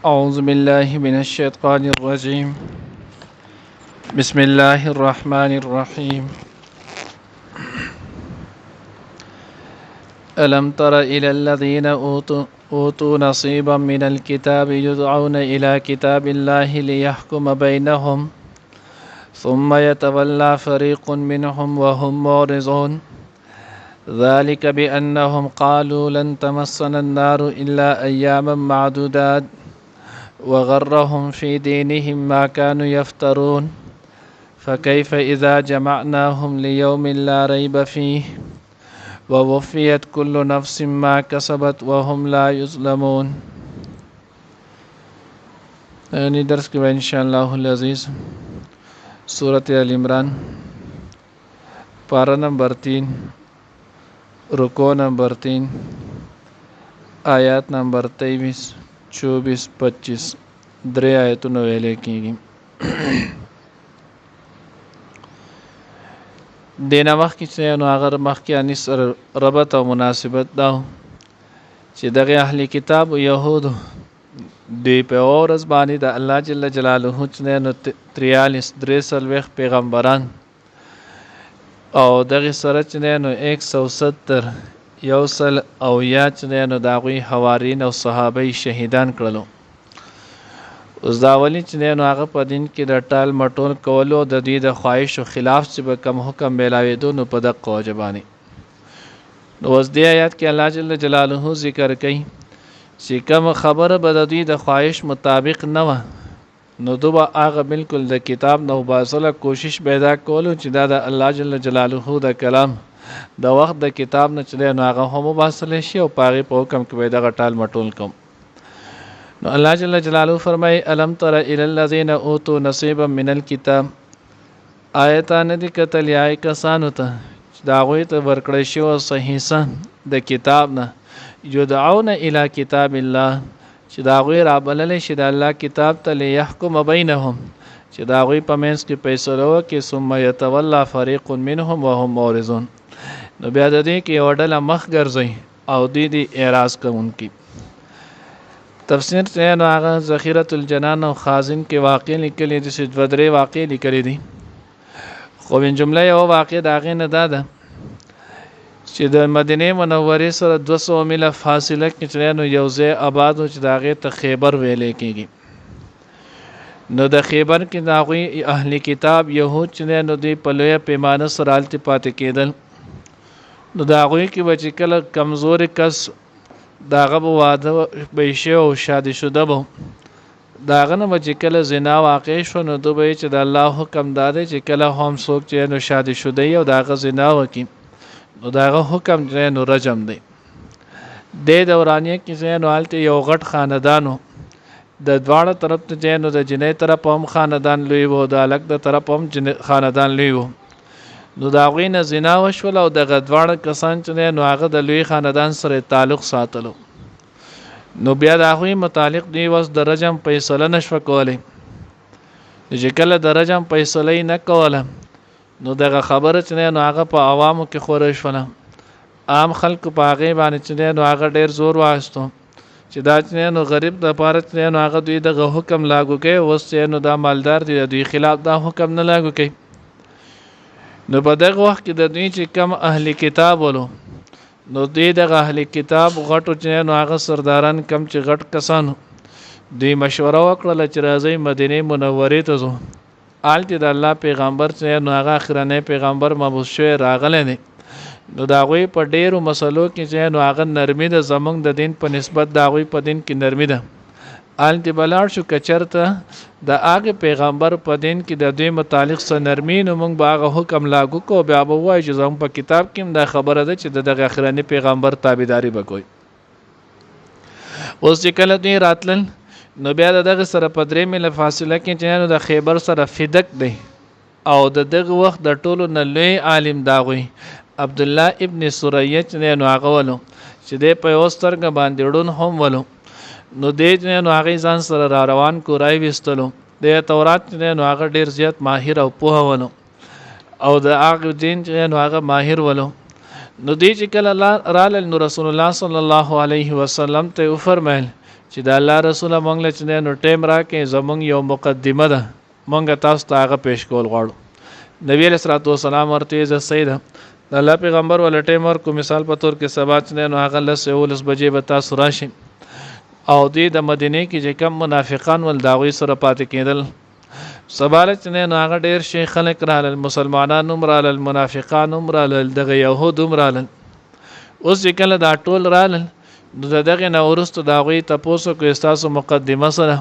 أعوذ بالله من الشيطان الرجيم. بسم الله الرحمن الرحيم. ألم تر إلى الذين أوتوا نصيبا من الكتاب يدعون إلى كتاب الله ليحكم بينهم ثم يتولى فريق منهم وهم معرضون ذلك بأنهم قالوا لن تمسنا النار إلا أياما معدودات وغرهم في دينهم ما كانوا يفترون فكيف إذا جمعناهم ليوم لا ريب فيه ووفيت كل نفس ما كسبت وهم لا يظلمون. يعني درس के बाद इंशाअल्लाह अज़ीज़ सूरत अल इमरान पारा नंबर 3 रुको नंबर 3 आयत नंबर 23 24 25 درې آیتونه ویلې کېږي. دینا مخکې چې نو هغه مخکې سره ربط او مناسبت دا چې دغه اهلی کتاب او یهودو دوی په ورځ باندې د الله جل جلاله چې نو 43 پیغمبران او دغه سره چې نو 170 یوصل او یا چې نو دغه حوارین او صحابه شهیدان کړلو. اوس دا ولی چې نو هغه په دین کې د ټال مټول کولو د دې د خواهش او خلاف چې به کم حکم ملاوي نو په دغه وجبانی. نو اوس دې آیات کې الله جل جلاله ذکر کوي چې کوم خبره به د دې د خواهش مطابق نه و نو دوبه هغه بالکل د کتاب نو باسله کوشش پیدا کولو چې دا د الله جل جلاله د کلام د وخت د کتاب نه چې نو هغه هم باسله شي او پاره په حکم کې به دغه ټال مټول کوم. نو الله جل جلاله فرمای الم تر الى الذين اوتوا نصيبا من الكتاب آیتان دي کتل یای کسانو ته دا غوي ته ورکړی شو صحیح د کتاب نه یدعون الى کتاب الله چې دا غوي را بلل شي د الله کتاب ته ليحكم بينهم چې دا غوي په منځ کې فیصله وکړي ثم يتولى فريق منهم وهم معرضون. نو بیا د دې کې وړل مخ ګرځي او دې اعتراض کوونکي تفسیر ته نو هغه ذخیره الجنان او خازن کې واقع لیکلي دي چې ودرې واقع لیکلي دي خو من جمله یو واقع داغه نه ده چې د مدینه منورې سره 200 میله فاصله کې چې نو یو ځای آباد چې داغه ته خیبر ویلې کېږي. نو د خیبر کې داغوی اهلی کتاب يهود چې نو دی په لوی پیمانه سره التی پاتې کېدل. نو داغوی کې بچ کله کمزور کس داغه واده بهشه او شادي شده بو داغه نه چې کله زنا واقع شو نو دوی چې د الله حکم داده چې کله هم څوک چې نو شادي شده او داغه زنا وکي نو داغه حکم چې نو رجم دی. د دورانیه کې نو حالت یو غټ خاندانو د دواړه طرف ته نو د جنې طرف هم خاندان لوی وو د الګ د طرف هم خاندان لوی وو. نو دا غوینه زنا وشول او د غدواړه کسان چې نو هغه د لوی خاندان سره تعلق ساتلو. نو بیا دا غوی متعلق دی وس درجم فیصله نشو کوله چې کله درجم فیصله نه کوله نو دغه خبره چې نو هغه په عوامو کې خورش ولا عام خلک په هغه باندې چې نو هغه ډیر زور واستو چې دا چې نو غریب د پاره چې نو هغه دوی دغه حکم لاگو کوي وس نو دا مالدار دی دوی خلاف دا حکم نه لاگو کوي. نو په دغه وخت کې د دوی چې کم اهلی کتاب ولو نو دوی دغه اهلی کتاب غټو چې نو هغه سرداران کم چې غټ کسانو دوی مشوره وکړه چې راځي مدینه منورې ته ځو. آلته د الله پیغمبر چې نو هغه اخرنه پیغمبر مبعوث شوی راغلی دی. نو دا غوی په ډیرو مسلو کې چې نو هغه نرمي د زمونږ د دین په نسبت دا غوی په دین کې نرمي ده. آلته بلار شو کچرته د هغه پیغمبر په دین کې د دوی متعلق سره نرمي نو موږ باغه حکم لاگو کو بیا به وایي چې زموږ په کتاب کې دا خبره ده چې دغه اخرنی پیغمبر تابعداري وکوي. اوس چې کله دوی راتلل نو بیا دغه سره په درې میله فاصله کې چې نو د خیبر سره فدک دی او دغه وخت د ټولو نه لوی عالم داوي عبد الله ابن سوریه چې نو هغه ولو چې د په اوسترګ باندې ډون هم ولو. نو دې نو هغه ځان سره را روان کو راي وستلو د تورات نو هغه ډیر زیات ماهر او پوه ولو او د هغه دین نو هغه ماهر ولو. نو دې چې کله رال نو رسول الله صلی الله علیه وسلم ته فرمایل چې د الله رسول مونږ له چې نو ټیم راکې زمونږ یو مقدمه ده مونږ تاسو ته هغه پیش کول غواړو. نبی علیہ الصلوۃ والسلام ورته ز سید د الله پیغمبر ول ټیم ورکو مثال په تور کې سبا چې نو هغه لس بجې به تاسو راشي او د مدینه کې چې کم منافقان ول داوی سره پاتې کېدل سباله چې نو هغه ډیر شي خلک را مسلمانانو را المنافقان را دغه يهود را اوس چې کله دا ټول رالل نو دغه نو ورستو داوی تاسو کو استاسو مقدمه سره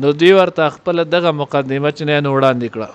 نو دی ورته خپل دغه مقدمه چې نه وړاندې کړه.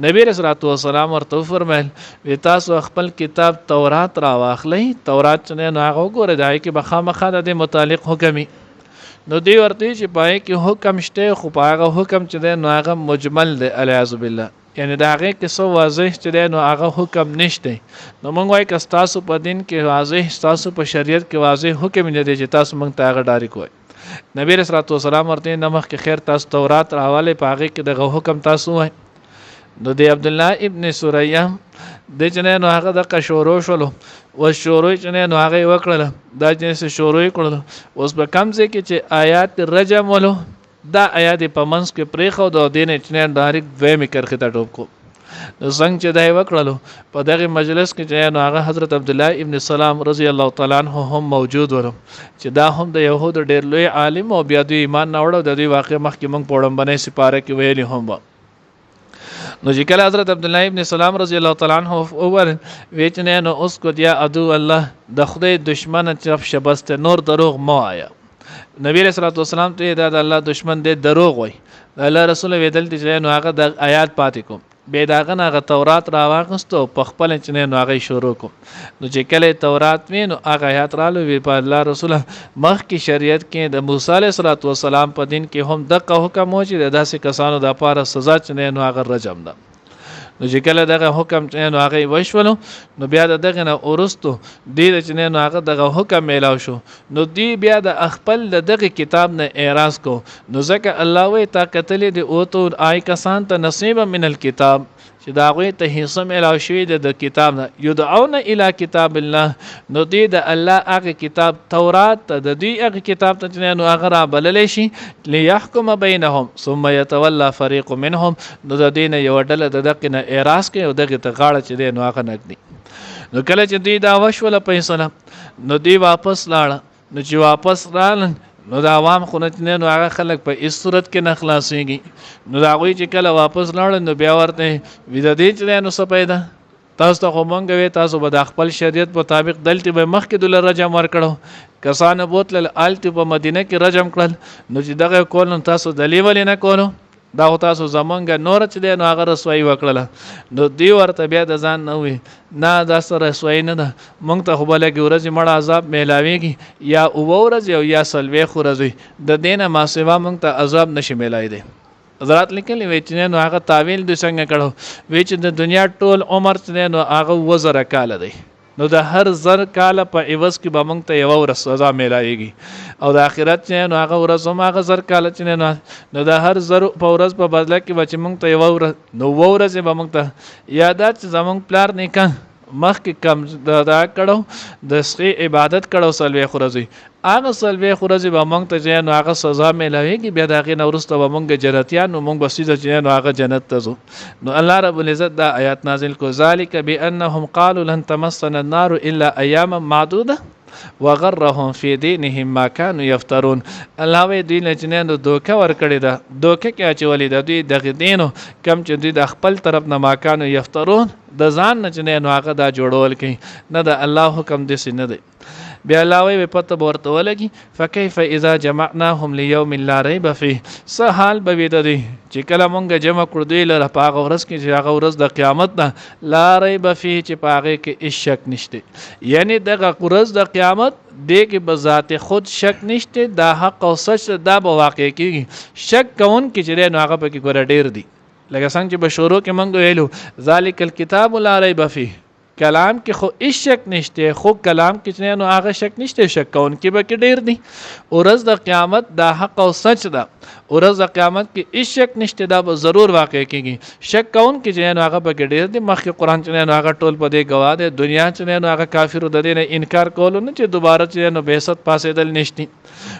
نبی رسول الله والسلام ورته فرمایل وی تاسو خپل کتاب تورات را واخلئ تورات چې نه هغه ګوره دای کې بخامخه د متعلق حکمي نو دی ورته چې پای کې حکم شته خو هغه حکم چې نه هغه مجمل دی الیاذ بالله یعنی دا هغه کې سو واضح چې نو هغه حکم نشته نو موږ وایي که تاسو په دین کې واضح تاسو په شریعت کې واضح حکم نه دی چې تاسو موږ ته هغه ډاری کوی. نبی رسول الله والسلام ورته نمخ کې خیر تاسو تورات راواله په هغه کې دغه حکم تاسو وای. نو دی عبد الله ابن سوریه د جنې نو هغه د قشورو شلو و شروع چې نو هغه وکړل دا جنې شروع کړل اوس په کمزې کې چې آیات رجم ولو دا آیات په منځ کې پریخو د دین چې ډایرکټ وې میکر خته ټوب کو نو څنګه چې دا وکړلو په دغه مجلس کې چې نو هغه حضرت عبد الله ابن سلام رضی الله تعالی عنہ هم موجود ورو چې دا هم د يهود ډېر لوی عالم او بیا د ایمان نه وړو د دې واقع مخکې موږ پوړم باندې سپاره کې ویلي هم نو چې کله حضرت عبد الله ابن سلام رضی الله تعالی عنہ اور وچنه نو اوس کو دیا ادو الله د خدای دشمن چف شبست نور دروغ مو آیا. نبی رسول الله والسلام ته دا د الله دشمن دی دروغ وای الله رسول ویدل چې نو هغه د آیات پاتې کوم به داغه هغه تورات را واغستو په خپل چې نو هغه شروع کوم نو چې کله تورات وینو هغه آیات رالو وی په الله رسول مخ کی شریعت کې د موسی علیه السلام په دین کې هم دغه حکم موجود د داسې کسانو د لپاره سزا چې نو هغه رجم ده. نو چې کله دغه حکم چې نو هغه وشولو نو بیا دغه نه اورستو دی چې نو هغه دغه حکم میلاو شو نو دی بیا د خپل دغه کتاب نه اعتراض کو نو ځکه الله وی تا قتل دی او تو آی کسان ته نصیب من الكتاب چې دا غوی ته حصہ میلاو شوی د کتاب نه یدعون الی کتاب الله نو دی د الله هغه کتاب تورات د دې هغه کتاب ته نو هغه را بللی شي ليحكم بینهم ثم يتولى فريق منهم نو د دین یو ډله د دغه نه اعتراض کوي او دغه ته غاړه چې نو هغه نګدي. نو کله چې دی دا وشوله پیسې نو دی واپس لاړ نو چې واپس رالن نو دا عوام خو نه نو هغه خلک په اس صورت کې نه خلاصيږي نو دا غوي چې کله واپس لاړ نو بیا ورته وې د دې چې نو څه پیدا تاسو ته مونږ وې تاسو به د خپل شریعت مطابق دلته به مخ کې دل رجم ور کړو کسان بوتل آلته په مدینه کې رجم کړل نو چې دغه کول تاسو دلی ولې نه کولو دا تاسو زمونږ نور چې دی نو هغه رسوي وکړله نو دی ورته بیا د ځان نه وي نه دا سره رسوي نه ده مونږ ته خو بله کې ورځې مړه عذاب میلاویږي یا اوه ورځې او یا څلوېښت ورځې د دې نه ما سوا مونږ ته عذاب نشي میلای دی. حضرات لیکلي وی چې نو هغه تعویل دوی څنګه کړو وی چې د دنیا ټول عمر چې نو هغه 2000 کاله دی نو د هر زر کال په عوض کې به مونږ ته یو ورځ سزا میلایږي او د آخرت چې نو هغه ورځ هم هغه زر کال چې نو د هر زر په ورځ په بدله کې به چې مونږ ته یو ورځ نو ورځ به مونږ ته یادات چې زمونږ پلار نیکه مخکې کم دا کړو د سخی عبادت کړو سلوي خورځي هغه سلوي خورځي به مونږ ته نو هغه سزا میلاويږي بیا دغه نورسته به مونږ جنتیان نو مونږ بسیده چې نو هغه جنت ته ځو. نو الله رب العزت دا آیات نازل کو ذالک بانهم قالوا لن تمسنا النار الا اياما معدوده وغرهم في دينهم ما كانوا يفترون. الله وی دوی نه نو دوکه ور کړی دا دوکه کې اچولې دا دوی دغه دینو کم چې دوی د خپل طرف نه ما كانوا يفترون د ځان نه نو هغه دا جوړول کوي نه د الله حکم دې نه دی. بیا الله وی پته ورته ولګي فكيف اذا جمعناهم ليوم لا ريب فيه سهال به د دې چې کله مونږ جمع کړو دوی لره په هغه ورځ کې چې هغه ورځ د قیامت ده لا ريب فيه چې په هغه کې هیڅ شک نشته یعنی دغه ورځ د قیامت دې کې به ذات خود شک نشته دا حق او سچ دا به واقع کیږي شک کون کې چې نو هغه په کې ګور ډیر دي لکه څنګه چې بشورو کې مونږ ویلو ذالک الکتاب لا ريب فيه کلام کې خو هیڅ شک نشته، خو کلام کې چې نو هغه شک نشته، شک کوونکي به کې ډیر دي. ورځ د قیامت دا حق او سچ ده، ورځ د قیامت کې هیڅ شک نشته، دا به ضرور واقع کېږي. شک کوونکي چې نو هغه به کې ډیر دي. مخکې قرآن چې نو هغه ټول په دې گواه دی. دنیا چې نو هغه کافرو د دې نه انکار کولو نه چې دوباره چې نو بعثت پاسېدل نشتی.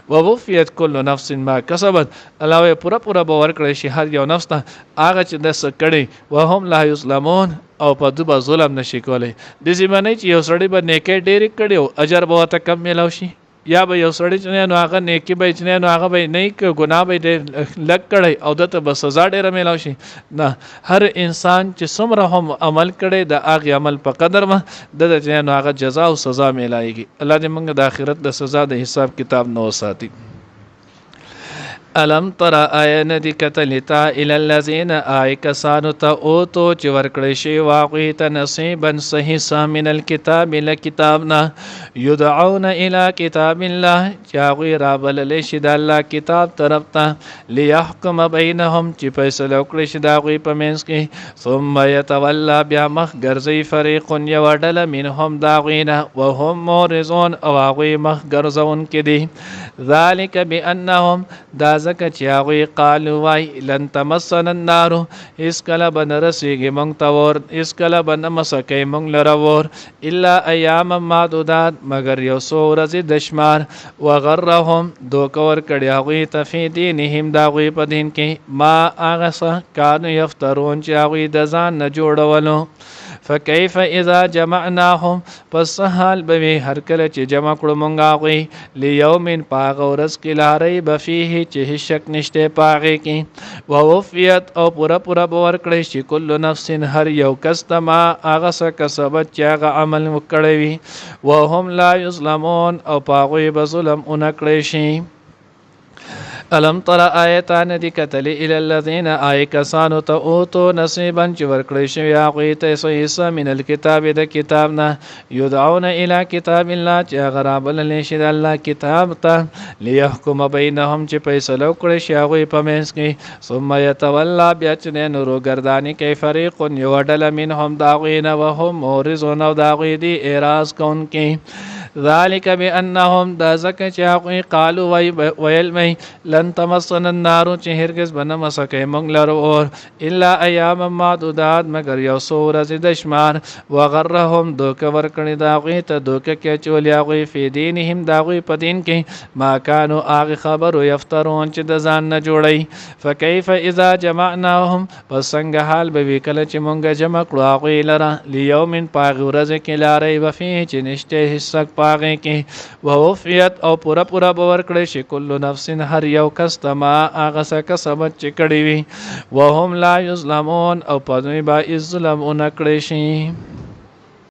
ووفیت کل نفس ما کسبت، الله پورا پورا به ورکړی شي هر یو نفس ته هغه چې د څه کړی. وهم لا یظلمون، او په دوبه ظلم نشي کولی. داسې به نه چې یو سړی به نیکۍ ډېرې کړي او اجر به ورته کم میلاو شي، یا به یو سړی چې نو هغه نیکي به چې نو هغه به نه که ګناه به ډېر لږ کړی او دته به سزا ډېره میلاو شي. نه، هر انسان چې څومره هم عمل کړی د هغې عمل په قدر به د چې نو هغه جزا او سزا میلایږي. الله دې موږ د آخرت د سزا د حساب کتاب نه وساتي. الم تر آیا ندی کتلتا الی الذین آی کسانو ته اوتو چې ورکړی شي واقعی ته نصیبا صحیحا من الکتاب لکتابنا یدعون الی کتاب الله، چې هغوی رابللی شي د الله کتاب طرف ته لیحکم بینهم چې فیصله وکړي شي د هغوی په منځ کې. ثم یتولی، بیا مخ ګرځوي فریق یوه ډله منهم د هغوی نه وهم معرضون، او هغوی مخ ګرځونکي دي. ذلک بانهم، دا ځکه چې هغوی قالو وای لن تمسنا النار، هېڅکله به نه رسېږي موږ ته اور، هېڅکله به نه مسه کوي موږ لره اور، الا ایاما معدودات، مګر یو څو ورځې د شمار. وغرهم، دوکه ورکړي هغوی ته فی دینهم د هغوی په دین کې ما هغه څه کانو یفترون چې هغوی د ځان نه جوړولو. فکیف اذا جمعناهم، پس حال به وي هر کله چې جمع کړو مونږ هغوی لیوم په هغه ورځ کې لا ریب فیه چې هیڅ شک نشته په هغې کې. ووفیت، او پوره پوره به ورکړی شي کل نفس هر یو کس ته ما هغه څه کسبت چې هغه عمل وکړی وي. وهم لا یظلمون، او په هغوی به ظلم ونه کړی شي. الم تر آیتان دی کتلی الی الذین آی کسانو ته اوتو نصیبا چې ورکړی شوي هغوی ته حصه من الکتاب د کتاب نه یدعون الی کتاب الله، چې هغه رابللی شي د الله کتاب ته لیحکم بینهم چې فیصله وکړی شي هغوی په منځ کې. ثم یتولی، بیا چې دی نو روګرداني کوي فریق یوه ډله منهم د هغوی نه وهم معرضون، او د هغوی دي اعراض کوونکي. ذلک بانهم، دا ځکه چې هغوی قالو ویل می لن تمسنا النار، چې هرگز به نه مسه کوي موږ لره اور، الا ایاما معدودات، مګر یو څو ورځې د شمار. وغرهم، دوکه ورکړي د هغوی ته دوکه کې اچولي هغوی فی دینهم د هغوی په دین کې ما کانو هغې خبرو یفترون چې د ځان نه جوړی. فکیف اذا جمعناهم، پس څنګه حال به وي کله چې مونږ جمع کړو هغوی لره لیوم په هغې ورځې کې لا ریب فیه چې نشته هېڅ شک په هغې کې. ووفیت، او پوره پوره به ورکړی شي کل نفس هر یو کس ته ما هغه څه کسبت چې کړي وي. وهم لا یظلمون، او په دوی به هېڅ ظلم ونه کړی شي.